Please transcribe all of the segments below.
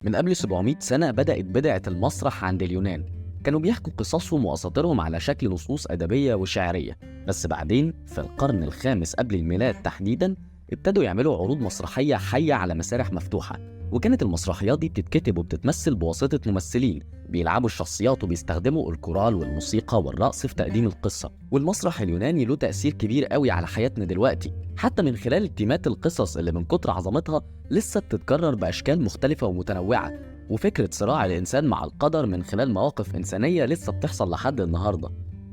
من قبل 700 سنة بدأت بدعة المسرح عند اليونان. كانوا بيحكوا قصصهم وأساطيرهم على شكل نصوص أدبية وشعرية. بس بعدين في القرن الخامس قبل الميلاد تحديداً ابتدوا يعملوا عروض مسرحية حية على مسارح مفتوحة. وكانت المسرحيات دي بتتكتب وبتتمثل بواسطة ممثلين بيلعبوا الشخصيات وبيستخدموا الكورال والموسيقى والرقص في تقديم القصة. والمسرح اليوناني له تأثير كبير قوي على حياتنا دلوقتي، حتى من خلال التيمات القصص اللي من كتر عظمتها لسه بتتكرر بأشكال مختلفة ومتنوعة. وفكرة صراع الإنسان مع القدر من خلال مواقف إنسانية لسه بتحصل لحد النهاردة.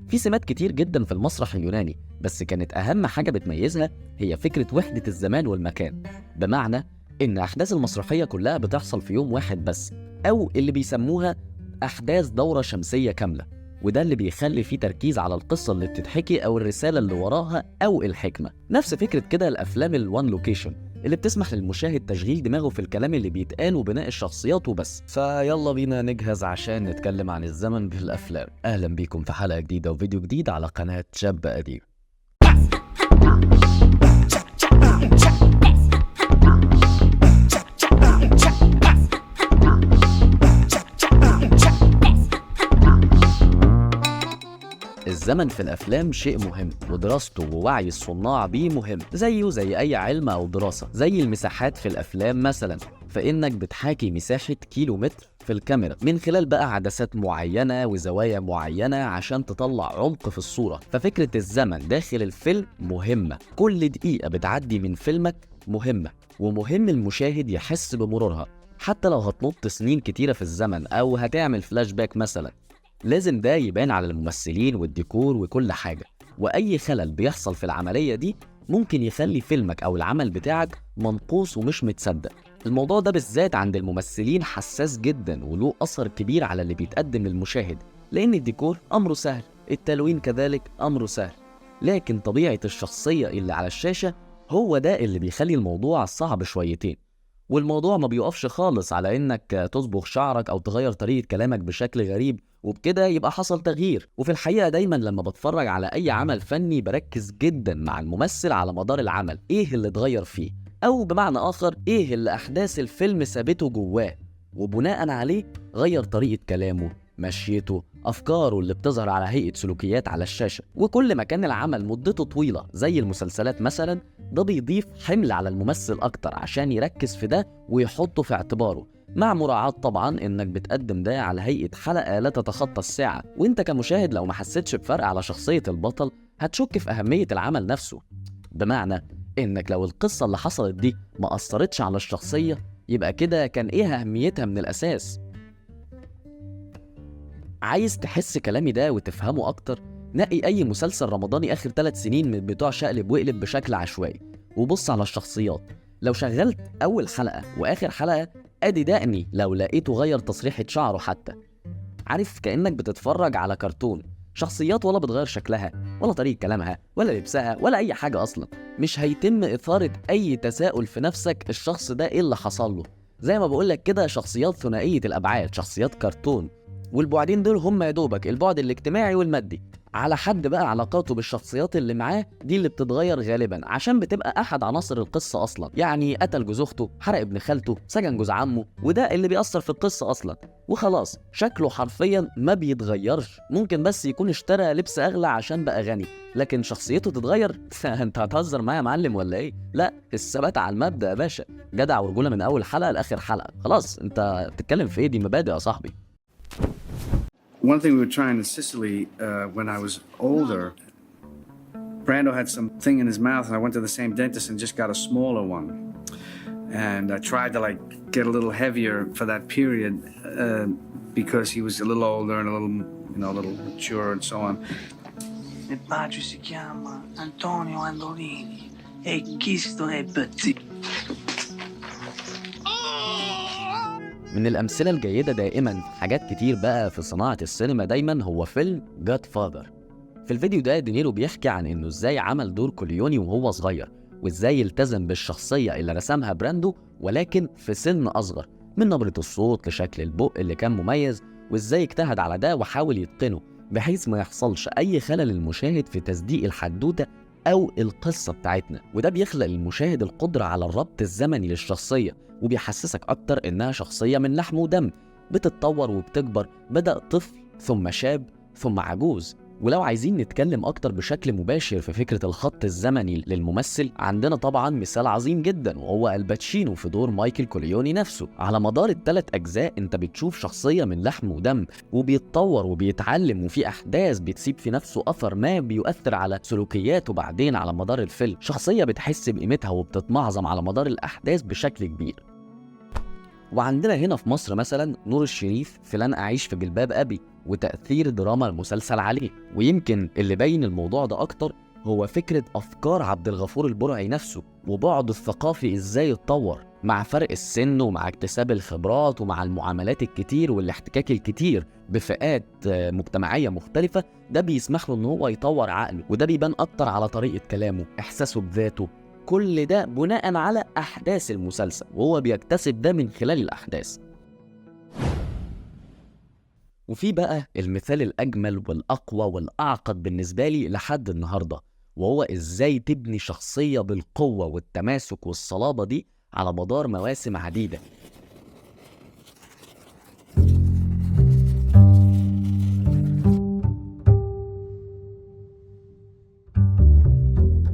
في سمات كتير جدا في المسرح اليوناني، بس كانت أهم حاجة بتميزها هي فكرة وحدة الزمان والمكان. بمعنى إن أحداث المسرحية كلها بتحصل في يوم واحد بس، أو اللي بيسموها أحداث دورة شمسية كاملة. وده اللي بيخلي فيه تركيز على القصة اللي بتتحكي أو الرسالة اللي وراها أو الحكمة. نفس فكرة كده الأفلام الوان لوكيشن اللي بتسمح للمشاهد تشغيل دماغه في الكلام اللي بيتقال وبناء الشخصيات وبس. فيلا بينا نجهز عشان نتكلم عن الزمن بالأفلام. أهلا بيكم في حلقة جديدة وفيديو جديد على قناة شاب قديم. الزمن في الأفلام شيء مهم، ودراسته ووعي الصناع بيه مهم، زيه زي أي علم أو دراسة. زي المساحات في الأفلام مثلا، فإنك بتحاكي مساحة كيلومتر في الكاميرا من خلال بقى عدسات معينة وزوايا معينة عشان تطلع عمق في الصورة. ففكرة الزمن داخل الفيلم مهمة، كل دقيقة بتعدي من فيلمك مهمة، ومهم المشاهد يحس بمرورها. حتى لو هتنط سنين كتيرة في الزمن أو هتعمل فلاش باك مثلا، لازم ده يبان على الممثلين والديكور وكل حاجة. وأي خلل بيحصل في العملية دي ممكن يخلي فيلمك أو العمل بتاعك منقوص ومش متصدق. الموضوع ده بالذات عند الممثلين حساس جدا وله أثر كبير على اللي بيتقدم للمشاهد، لأن الديكور أمره سهل، التلوين كذلك أمره سهل، لكن طبيعة الشخصية اللي على الشاشة هو ده اللي بيخلي الموضوع صعب شويتين. والموضوع ما بيقفش خالص على انك تصبغ شعرك او تغير طريقة كلامك بشكل غريب وبكده يبقى حصل تغيير. وفي الحقيقة دايما لما بتفرج على اي عمل فني بركز جدا مع الممثل على مدار العمل، ايه اللي اتغير فيه، او بمعنى اخر ايه اللي احداث الفيلم سابته جواه، وبناء عليه غير طريقة كلامه، مشيته، افكاره اللي بتظهر على هيئة سلوكيات على الشاشة. وكل ما كان العمل مدته طويلة زي المسلسلات مثلا، ده بيضيف حمل على الممثل اكتر عشان يركز في ده ويحطه في اعتباره، مع مراعاة طبعا انك بتقدم ده على هيئة حلقة لا تتخطى الساعة. وانت كمشاهد لو ما حسيتش بفرق على شخصية البطل هتشك في اهمية العمل نفسه. بمعنى انك لو القصة اللي حصلت دي ما اثرتش على الشخصية، يبقى كده كان ايه اهميتها من الاساس؟ عايز تحس كلامي ده وتفهمه اكتر؟ نقي اي مسلسل رمضاني اخر 3 سنين من بتوع شقلب وقلب بشكل عشوائي وبص على الشخصيات. لو شغلت اول حلقة واخر حلقة، ادي دقني لو لقيته غير تصريحة شعره حتى. عارف كأنك بتتفرج على كرتون، شخصيات ولا بتغير شكلها ولا طريقة كلامها ولا لبسها ولا اي حاجة اصلا. مش هيتم اثارة اي تساؤل في نفسك الشخص ده ايه اللي حصل له. زي ما بقولك كده، شخصيات ثنائية الابعاد، شخصيات كرتون، والبعدين دول هم يا دوبك البعد الاجتماعي والمادي. على حد بقى علاقاته بالشخصيات اللي معاه دي اللي بتتغير غالبا عشان بتبقى احد عناصر القصة اصلا. يعني قتل جوز اخته، حرق ابن خالته، سجن جوز عمه، وده اللي بيأثر في القصة اصلا. وخلاص شكله حرفيا ما بيتغيرش، ممكن بس يكون اشترى لبس اغلى عشان بقى غني، لكن شخصيته تتغير؟ انت هتهزر معايا يا معلم ولا ايه؟ لا، الثبات على المبدأ يا باشا، جدع ورجولة من اول حلقة لاخر حلقة. خلاص انت بتتكلم في ايه؟ دي مبادئ يا صاحبي. One thing we were trying in Sicily when I was older, Brando had something in his mouth, and I went to the same dentist and just got a smaller one. And I tried to like get a little heavier for that period because he was a little older and a little, a little mature and so on. Il bacio si chiama Antonio Andolini e Chisto è Pezzi. من الأمثلة الجيدة دائما في حاجات كتير بقى في صناعة السينما دايما هو فيلم جاد فاذر. في الفيديو ده دينيرو بيحكي عن إنه إزاي عمل دور كوليوني وهو صغير، وإزاي التزم بالشخصية اللي رسمها براندو ولكن في سن أصغر، من نبرة الصوت لشكل البق اللي كان مميز، وإزاي اجتهد على ده وحاول يتقنه بحيث ما يحصلش أي خلل للمشاهد في تصديق الحدوتة أو القصة بتاعتنا. وده بيخلق للمشاهد القدرة على الربط الزمني للشخصية وبيحسسك أكتر إنها شخصية من لحم ودم بتتطور وبتكبر، بدأ طفل ثم شاب ثم عجوز. ولو عايزين نتكلم أكتر بشكل مباشر في فكرة الخط الزمني للممثل، عندنا طبعا مثال عظيم جدا وهو الباتشينو في دور مايكل كورليوني نفسه. على مدار ال3 أجزاء انت بتشوف شخصية من لحم ودم وبيتطور وبيتعلم، وفي أحداث بتسيب في نفسه أثر ما بيؤثر على سلوكياته بعدين على مدار الفيلم، شخصية بتحس بقيمتها وبتتمعظم على مدار الأحداث بشكل كبير. وعندنا هنا في مصر مثلا نور الشريف في لن أعيش في جلباب أبي وتأثير دراما المسلسل عليه. ويمكن اللي باين الموضوع ده أكتر هو فكرة أفكار عبد الغفور البرعي نفسه وبعده الثقافي إزاي اتطور مع فرق السن ومع اكتساب الخبرات ومع المعاملات الكتير والاحتكاك الكتير بفئات مجتمعية مختلفة. ده بيسمح له إن هو يطور عقله، وده بيبان أكتر على طريقة كلامه، إحساسه بذاته، كل ده بناء على أحداث المسلسل، وهو بيكتسب ده من خلال الأحداث. وفي بقى المثال الأجمل والأقوى والأعقد بالنسبة لي لحد النهاردة، وهو إزاي تبني شخصية بالقوة والتماسك والصلابة دي على مدار مواسم عديدة.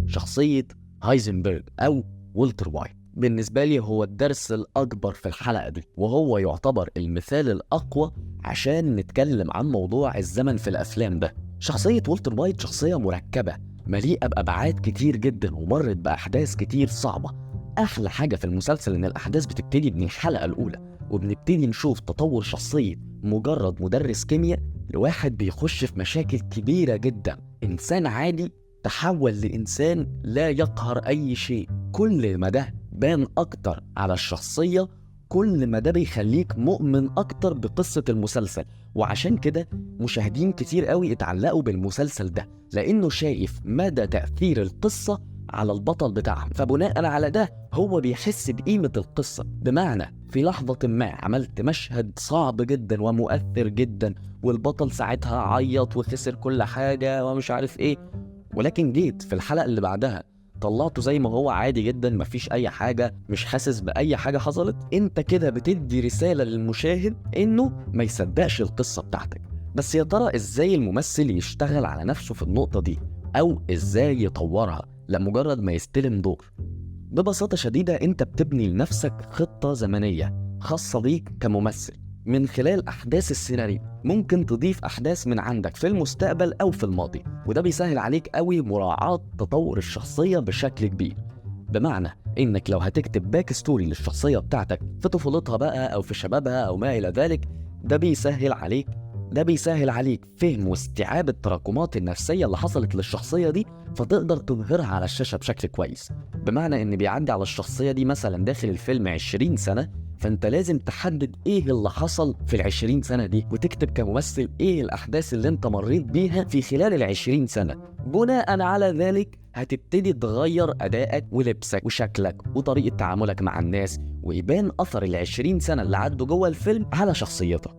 شخصية هايزنبرغ أو والتر وايت بالنسبة لي هو الدرس الأكبر في الحلقة دي، وهو يعتبر المثال الأقوى عشان نتكلم عن موضوع الزمن في الأفلام ده. شخصية والتر وايت شخصية مركبة مليئة بأبعاد كتير جدا ومرت بأحداث كتير صعبة. أحلى حاجة في المسلسل إن الأحداث بتبتدي من الحلقة الأولى، وبنبتدي نشوف تطور شخصية مجرد مدرس كيمياء لواحد بيخش في مشاكل كبيرة جدا، إنسان عادي تحول لإنسان لا يقهر أي شيء. كل ما ده بان أكتر على الشخصية، كل ما ده بيخليك مؤمن أكتر بقصة المسلسل. وعشان كده مشاهدين كتير قوي اتعلقوا بالمسلسل ده، لأنه شايف مدى تأثير القصة على البطل بتاعهم، فبناء على ده هو بيحس بقيمة القصة. بمعنى في لحظة ما عملت مشهد صعب جدا ومؤثر جدا، والبطل ساعتها عيط وخسر كل حاجة ومش عارف ايه، ولكن جيت في الحلقة اللي بعدها طلعته زي ما هو عادي جدا، مفيش اي حاجة، مش حاسس بأي حاجة حصلت. انت كده بتدي رسالة للمشاهد انه ما يصدقش القصة بتاعتك. بس يا ترى ازاي الممثل يشتغل على نفسه في النقطة دي، او ازاي يطورها لمجرد ما يستلم دور؟ ببساطة شديدة انت بتبني لنفسك خطة زمنية خاصة بيك كممثل من خلال أحداث السيناريو. ممكن تضيف أحداث من عندك في المستقبل أو في الماضي، وده بيسهل عليك قوي مراعاة تطور الشخصية بشكل كبير. بمعنى إنك لو هتكتب باك ستوري للشخصية بتاعتك في طفولتها بقى أو في شبابها أو ما إلى ذلك، ده بيسهل عليك فهم واستيعاب التراكمات النفسية اللي حصلت للشخصية دي، فتقدر تظهرها على الشاشة بشكل كويس. بمعنى إن بيعدي على الشخصية دي مثلا داخل الفيلم 20 سنة، فانت لازم تحدد ايه اللي حصل في ال20 سنة دي، وتكتب كممثل ايه الاحداث اللي انت مريت بيها في خلال ال20 سنة. بناء على ذلك هتبتدي تغير ادائك ولبسك وشكلك وطريقة تعاملك مع الناس، ويبان اثر ال20 سنة اللي عدوا جوه الفيلم على شخصيتك.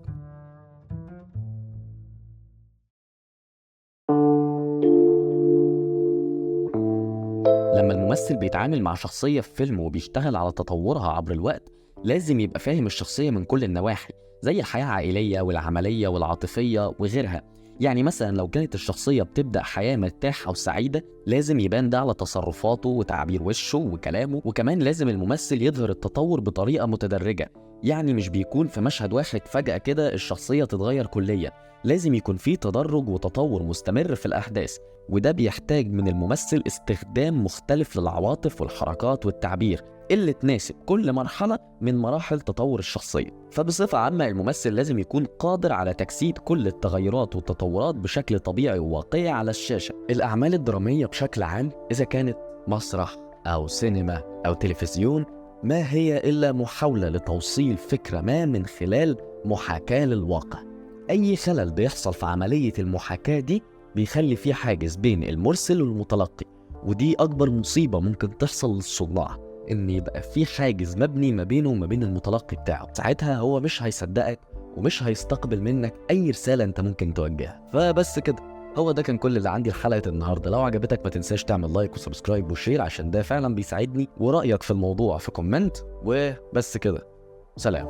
لما الممثل بيتعامل مع شخصية في فيلم وبيشتغل على تطورها عبر الوقت، لازم يبقى فاهم الشخصية من كل النواحي، زي الحياة العائلية والعملية والعاطفية وغيرها. يعني مثلا لو كانت الشخصية بتبدأ حياة مرتاحة وسعيدة، لازم يبان ده على تصرفاته وتعبير وشه وكلامه. وكمان لازم الممثل يظهر التطور بطريقة متدرجة، يعني مش بيكون في مشهد واحد فجأة كده الشخصية تتغير كليا، لازم يكون فيه تدرج وتطور مستمر في الأحداث. وده بيحتاج من الممثل استخدام مختلف للعواطف والحركات والتعبير اللي تناسب كل مرحلة من مراحل تطور الشخصية. فبصفة عامة الممثل لازم يكون قادر على تجسيد كل التغيرات والتطورات بشكل طبيعي وواقعي على الشاشة. الأعمال الدرامية بشكل عام، إذا كانت مسرح أو سينما أو تلفزيون، ما هي إلا محاولة لتوصيل فكرة ما من خلال محاكاة للواقع. أي خلل بيحصل في عملية المحاكاة دي بيخلي فيه حاجز بين المرسل والمتلقي، ودي أكبر مصيبة ممكن تحصل للصناع، إن يبقى فيه حاجز مبني ما بينه وما بين المتلقي بتاعه. ساعتها هو مش هيصدقك ومش هيستقبل منك أي رسالة أنت ممكن توجهها. فبس كده، هو ده كان كل اللي عندي لحلقة النهاردة. لو عجبتك ما تنساش تعمل لايك وسبسكرايب وشير عشان ده فعلا بيساعدني، ورأيك في الموضوع في كومنت. وبس كده، سلام.